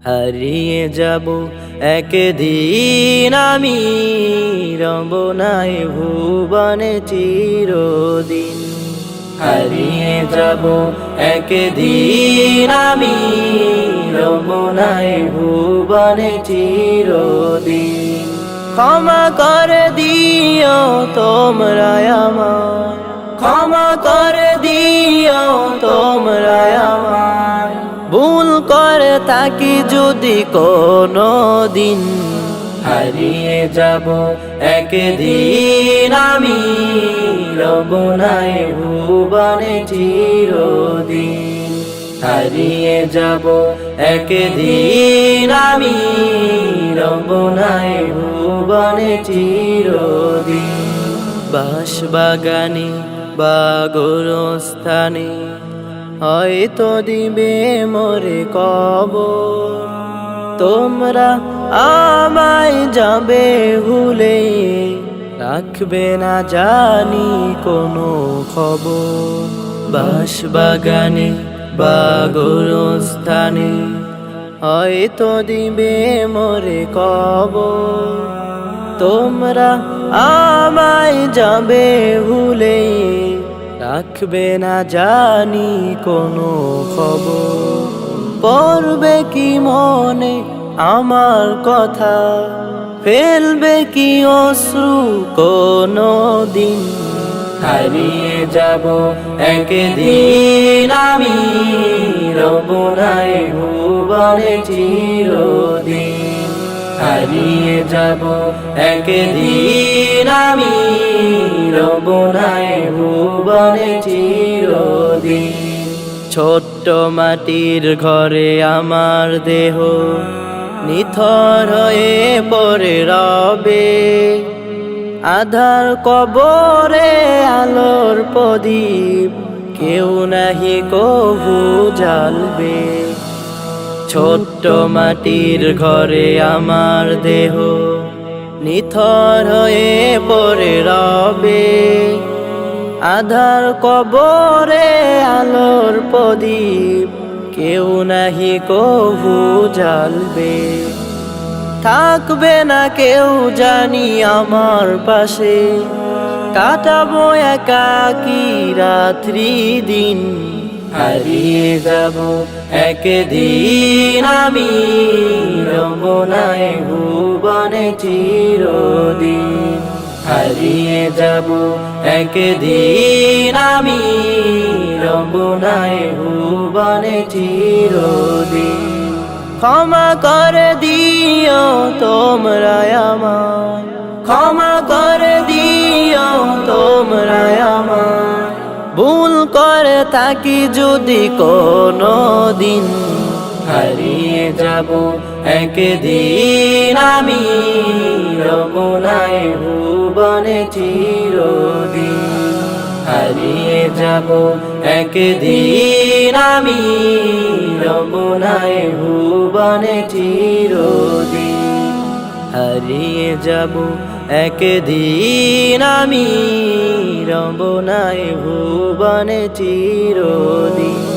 হারিয়ে যাব একদিন আমি, রব নাই ভুবনে চিরদিন। হারিয়ে যাব একদিন আমি, রব নাই ভুবনে চিরদিন। ক্ষমা করে দিও তোমরা আমায়, ক্ষমা করে দিও তোমরা আমায়। ভুল করে থাকি যদি কোনো দিন, হারিয়ে যাব একদিন আমি, রব নাই ভুবনে চিরদিন। হারিয়ে যাব একদিন আমি, রব নাই ভুবনে চিরদিন। বাঁশবাগানে বা গোরস্থানে হয়তো দিবে মোরে কবর, তোমরা আমায় যাবে ভুলে, রাখবে না জানি কোনো খবর। বাঁশবাগানে বা গোরস্থানে হয়তো দিবে মোরে কবর, তোমরা আমায় যাবে ভুলে, রাখবে না জানি কোনো খবর। পড়বে কি মনে আমার কথা, ফেলবে কি অশ্রু কোনো দিন। হারিয়ে যাব একদিন আমি, রব নাই ভুবনে চিরদিন। হারিয়ে যাব একদিন আমি, রব নাই ভুবনে চিরদিন। ছোট্ট মাটির ঘরে আমার দেহ নিথর হয়ে পড়ে রবে, আধার কবরে আলোর প্রদীপ কেউ নাহি কভু জ্বালবে। ছোট্ট মাটির ঘরে আমার দেহ নিথর হয়ে পড়ে রবে, আধার কবরে আলোর প্রদীপ কেউ নাহি কভু জ্বালবে। থাকবে না কেউ জানি আমার পাশে, কাটাবো একাকী রাত্রি দিন। হারিয়ে যাব একদিন আমি, রব নাই ভুবনে চিরদিন। হারিয়ে যাব একদিন আমি, রব নাই ভুবনে চিরদিন। ক্ষমা করে দিও তোমরা আমায়, ক্ষমা করে দিও তোমরা আমায়। ভুল করে থাকি যদি কোনো দিন, হারিয়ে যাব একদিন আমি, রব নাই ভুবনে চিরদিন। হারিয়ে যাব একদিন আমি, রব নাই ভুবনে চিরদিন। হারিয়ে যাব একদিন আমি, রব নাই ভুবনে চিরদিন।